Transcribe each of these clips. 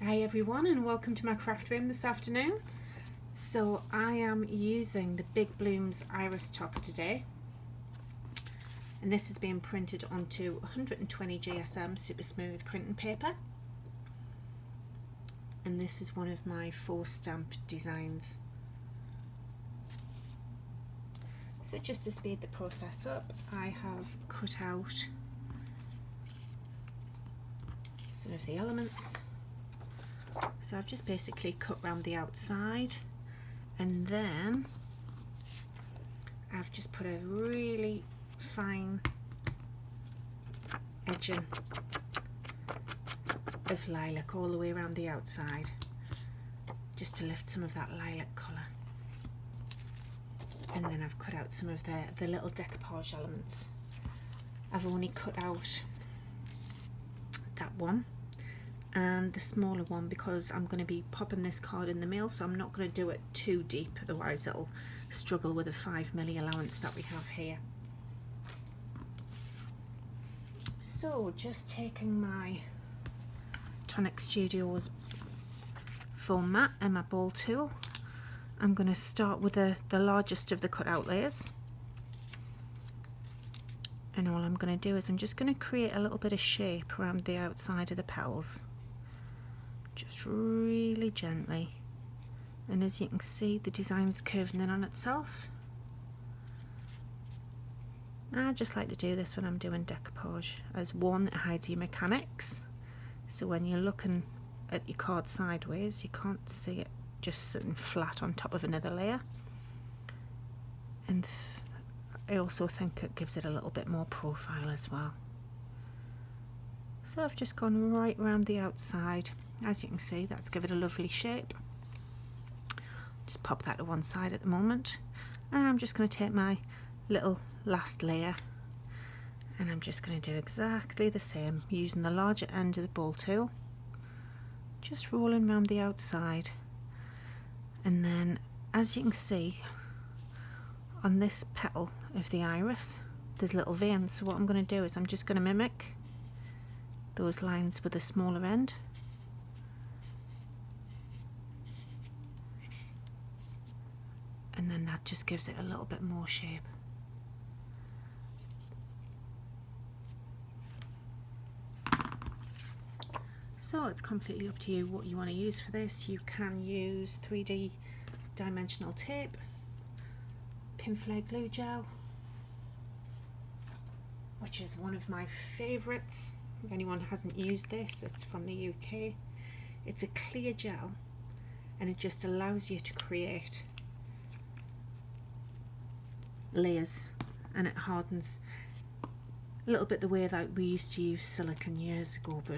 Hi everyone, and welcome to my craft room this afternoon. So I am using the Big Blooms Iris Topper today, and this is being printed onto 120 GSM super smooth printing paper, and this is one of my faux stamp designs. So just to speed the process up, I have cut out some of the elements. So I've just basically cut round the outside, and then I've just put a really fine edging of lilac all the way around the outside, just to lift some of that lilac colour. And then I've cut out some of the little decoupage elements. I've only cut out that one and the smaller one because I'm going to be popping this card in the mail, so I'm not going to do it too deep, otherwise it'll struggle with a 5mm allowance that we have here. So just taking my Tonic Studios foam mat and my ball tool, I'm going to start with the largest of the cut out layers, and all I'm going to do is I'm just going to create a little bit of shape around the outside of the petals, just really gently. And as you can see, the design's curving in on itself. I just like to do this when I'm doing decoupage, as one, it hides your mechanics, so when you're looking at your card sideways you can't see it just sitting flat on top of another layer, and I also think it gives it a little bit more profile as well. So I've just gone right around the outside. As you can see, that's given it a lovely shape. Just pop that to one side at the moment, and I'm just going to take my little last layer and I'm just going to do exactly the same using the larger end of the ball tool, just rolling around the outside. And then, as you can see on this petal of the iris, there's little veins, so what I'm going to do is I'm just going to mimic those lines with the smaller end. And then that just gives it a little bit more shape. So it's completely up to you what you want to use for this. You can use 3D dimensional tape, pin flake glue gel, which is one of my favourites. If anyone hasn't used this, it's from the UK. It's a clear gel and it just allows you to create layers, and it hardens a little bit the way that we used to use silicone years ago, but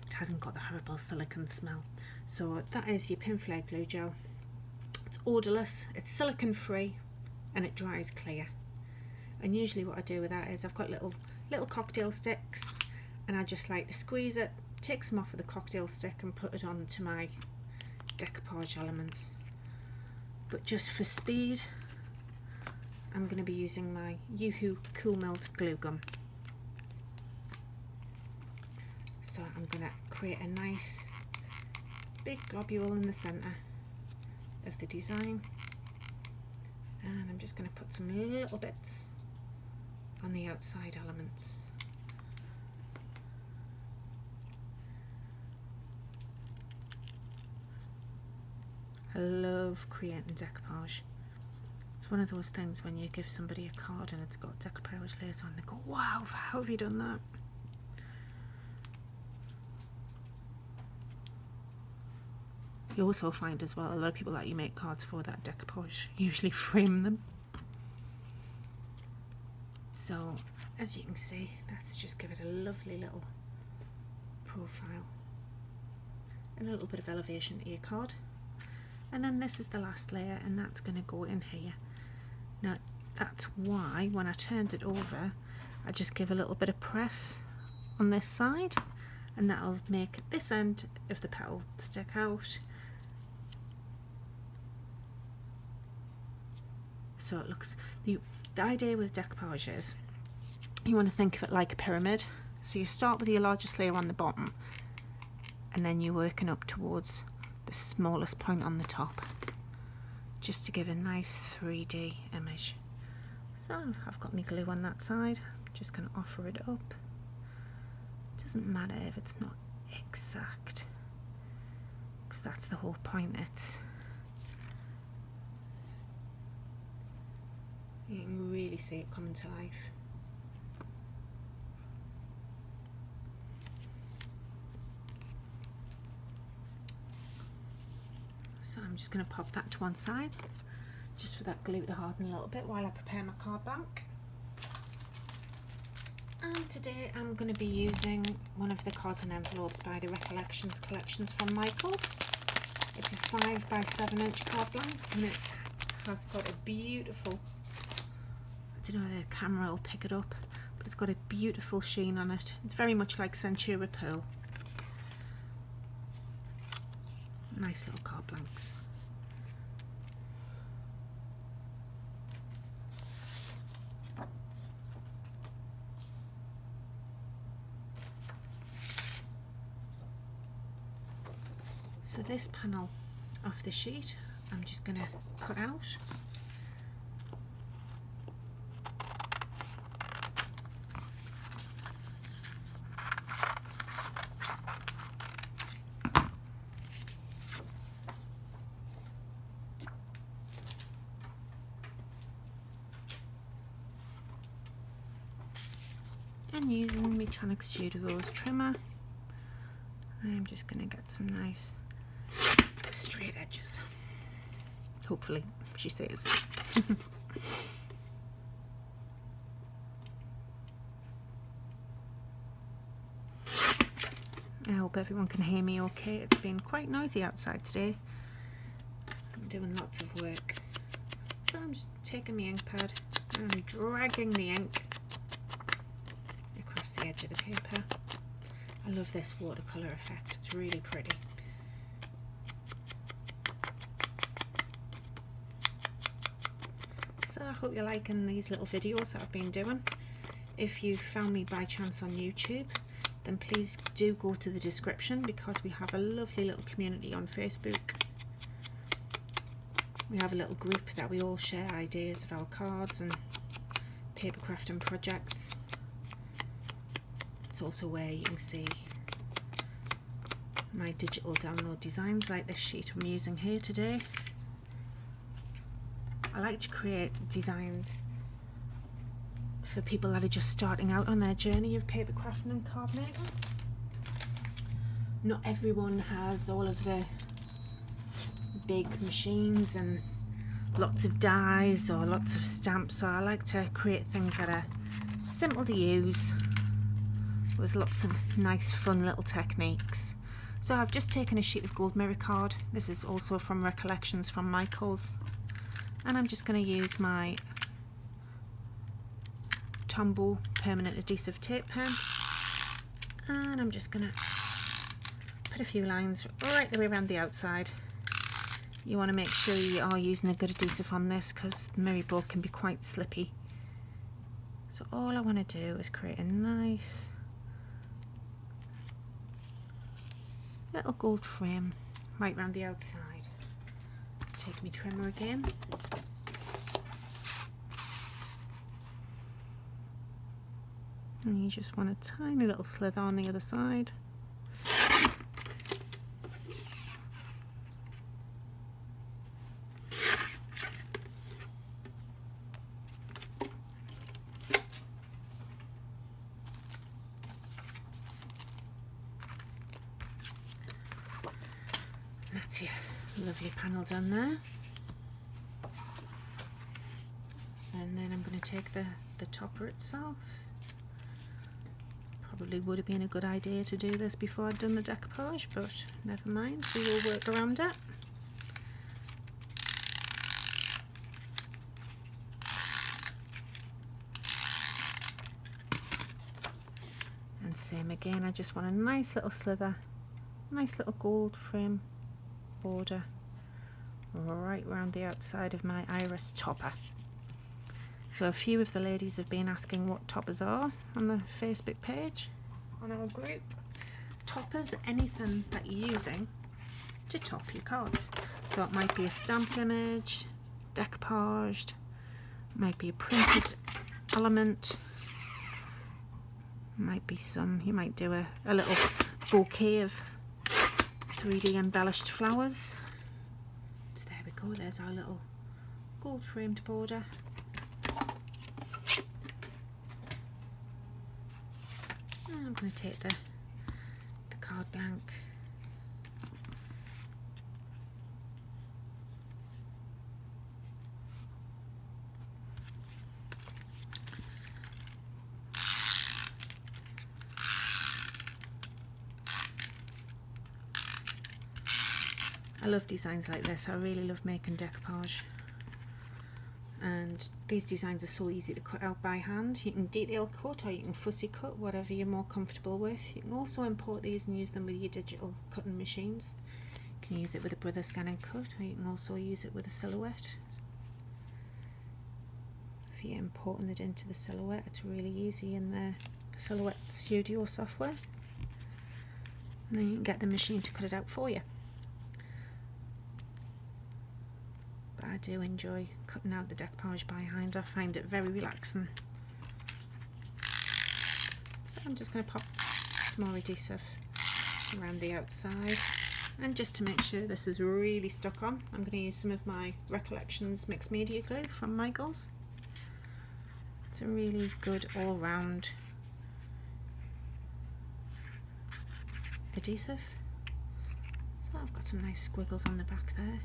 it hasn't got the horrible silicone smell. So that is your pin flake glue gel. It's odourless, it's silicone free, and it dries clear. And usually what I do with that is I've got little cocktail sticks, and I just like to squeeze it, take some off with a cocktail stick and put it onto my decoupage elements. But just for speed, I'm going to be using my Yoo-Hoo Cool Melt glue gun. So I'm going to create a nice big globule in the centre of the design, and I'm just going to put some little bits on the outside elements. I love creating decoupage. It's one of those things when you give somebody a card and it's got decoupage layers on, they go, wow, how have you done that? You also find as well, a lot of people that you make cards for that decoupage usually frame them. So as you can see, let's just give it a lovely little profile and a little bit of elevation to your card. And then this is the last layer, and that's going to go in here. Now that's why when I turned it over, I just give a little bit of press on this side, and that'll make this end of the petal stick out. So it looks, the idea with decoupage is you want to think of it like a pyramid. So you start with your largest layer on the bottom, and then you're working up towards the smallest point on the top, just to give a nice 3D image. So I've got my glue on that side, just going to offer it up. It doesn't matter if it's not exact, because that's the whole point. You can really see it coming to life. So I'm just going to pop that to one side, just for that glue to harden a little bit while I prepare my card back. And today I'm going to be using one of the cards and envelopes by the Recollections collections from Michaels. It's a 5 by 7 inch card blank, and it has got a beautiful, I don't know whether the camera will pick it up, but it's got a beautiful sheen on it. It's very much like Centura Pearl. Nice little card blanks. So this panel off the sheet I'm just going to cut out. And using my Tonic Studios trimmer, I'm just going to get some nice straight edges. Hopefully, she says. I hope everyone can hear me okay. It's been quite noisy outside today. I'm doing lots of work. So I'm just taking my ink pad and dragging the ink across the edge of the paper. I love this watercolour effect, it's really pretty. So I hope you're liking these little videos that I've been doing. If you found me by chance on YouTube, then please do go to the description, because we have a lovely little community on Facebook. We have a little group that we all share ideas of our cards and paper crafting projects. It's also where you can see my digital download designs, like this sheet I'm using here today. I like to create designs for people that are just starting out on their journey of paper crafting and card making. Not everyone has all of the big machines and lots of dies or lots of stamps, so I like to create things that are simple to use with lots of nice fun little techniques. So I've just taken a sheet of gold mirror card. This is also from Recollections from Michaels, and I'm just going to use my Tombow permanent adhesive tape pen, and I'm just going to put a few lines right the way around the outside. You want to make sure you are using a good adhesive on this, because mirror board can be quite slippy. So all I want to do is create a nice little gold frame right round the outside. Take my trimmer again. And you just want a tiny little slither on the other side. That's your lovely panel done there. And then I'm going to take the topper itself. Probably would have been a good idea to do this before I'd done the decoupage, but never mind, we will work around it. And same again, I just want a nice little slither, nice little gold frame border right around the outside of my iris topper. So a few of the ladies have been asking what toppers are on the Facebook page, on our group. toppers, anything that you're using to top your cards. So it might be a stamped image, decoupaged, might be a printed element, might be some, you might do a little bouquet of 3D embellished flowers. So there we go, there's our little gold framed border. And I'm going to take the card blank. I love designs like this. I really love making decoupage, and these designs are so easy to cut out by hand. You can detail cut or you can fussy cut, whatever you're more comfortable with. You can also import these and use them with your digital cutting machines. You can use it with a Brother Scan and Cut, or you can also use it with a Silhouette. If you're importing it into the Silhouette, it's really easy in the Silhouette Studio software, and then you can get the machine to cut it out for you. I do enjoy cutting out the decoupage by hand. I find it very relaxing. So I'm just going to pop some more adhesive around the outside, and just to make sure this is really stuck on, I'm going to use some of my Recollections mixed media glue from Michaels. It's a really good all-round adhesive. So I've got some nice squiggles on the back there.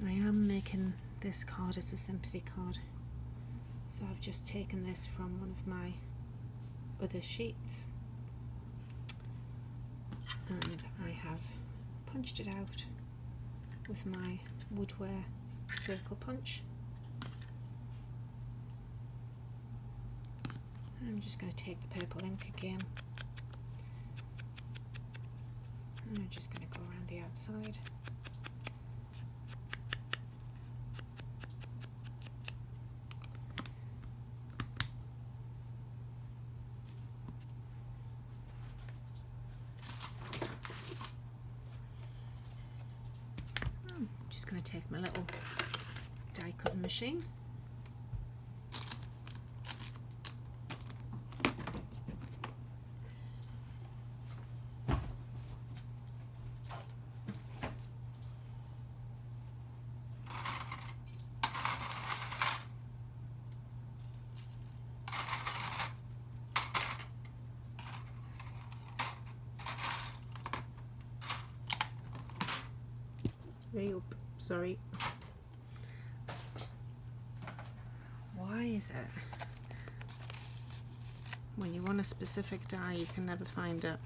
I am making this card as a sympathy card, so I've just taken this from one of my other sheets and I have punched it out with my Woodware circle punch. I'm just going to take the purple ink again, and I'm just going to go around the outside. Going to take my little die cutting machine, sorry. Why is it when you want a specific die you can never find it?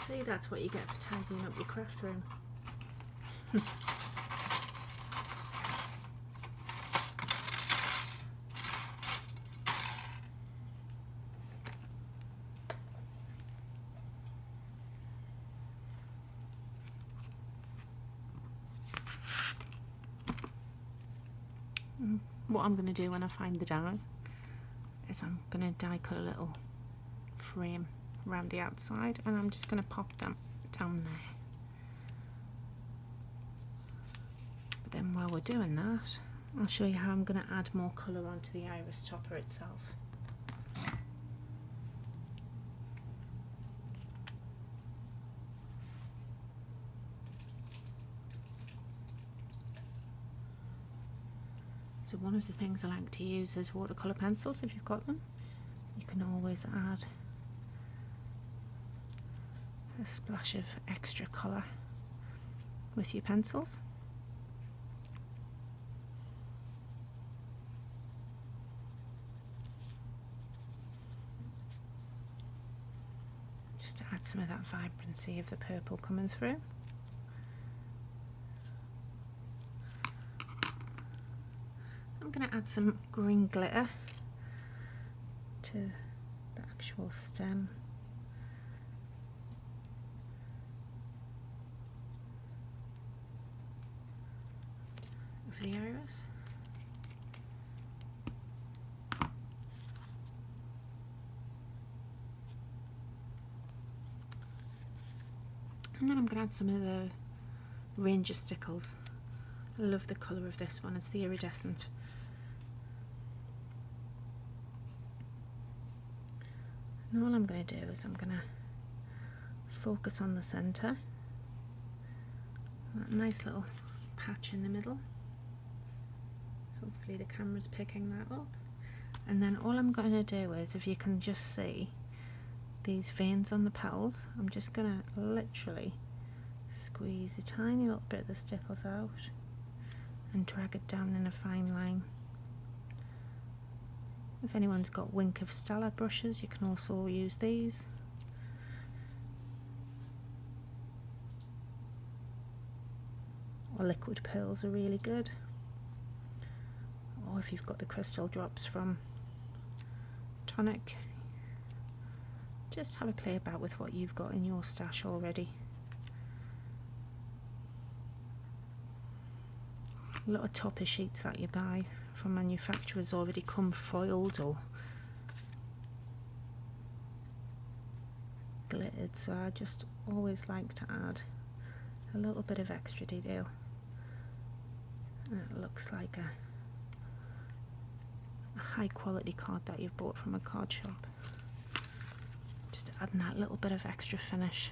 See, that's what you get for tidying up your craft room. What I'm going to do when I find the die is I'm going to die cut a little frame around the outside, and I'm just going to pop them down there. But then while we're doing that, I'll show you how I'm going to add more colour onto the iris topper itself. So one of the things I like to use is watercolour pencils. If you've got them, you can always add a splash of extra colour with your pencils. Just to add some of that vibrancy of the purple coming through. I'm going to add some green glitter to the actual stem. Of the iris. And then I'm going to add some of the Ranger stickles. I love the colour of this one, it's the iridescent. And all I'm going to do is I'm going to focus on the centre, that nice little patch in the middle. Hopefully the camera's picking that up. And then all I'm going to do is, if you can just see these veins on the petals, I'm just going to literally squeeze a tiny little bit of the stickles out and drag it down in a fine line. If anyone's got Wink of Stella brushes, you can also use these. Or liquid pearls are really good. Or if you've got the crystal drops from Tonic, just have a play about with what you've got in your stash already. A lot of topper sheets that you buy from manufacturers already come foiled or glittered, so I just always like to add a little bit of extra detail, and it looks like a high quality card that you've bought from a card shop. Just adding that little bit of extra finish.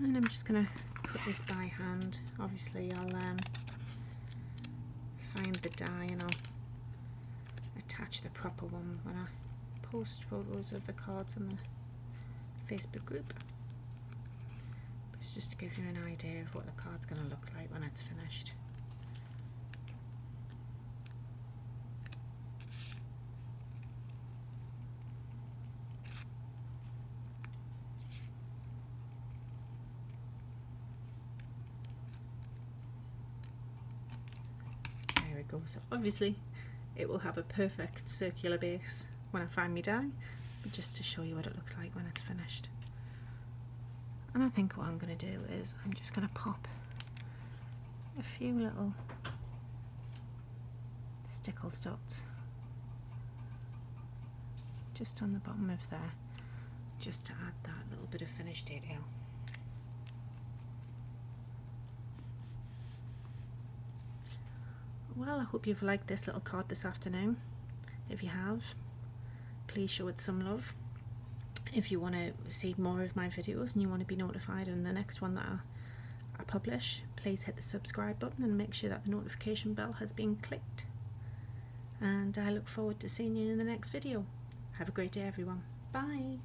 And I'm just going to cut this by hand. Obviously I'll find the die and I'll attach the proper one when I post photos of the cards on the Facebook group. But it's just to give you an idea of what the card's going to look like when it's finished. So obviously it will have a perfect circular base when I find my die, but just to show you what it looks like when it's finished. And I think what I'm going to do is I'm just going to pop a few little stickles dots just on the bottom of there, just to add that little bit of finished detail. Well, I hope you've liked this little card this afternoon. If you have, please show it some love. If you want to see more of my videos and you want to be notified on the next one that I publish, please hit the subscribe button and make sure that the notification bell has been clicked. And I look forward to seeing you in the next video. Have a great day, everyone. Bye.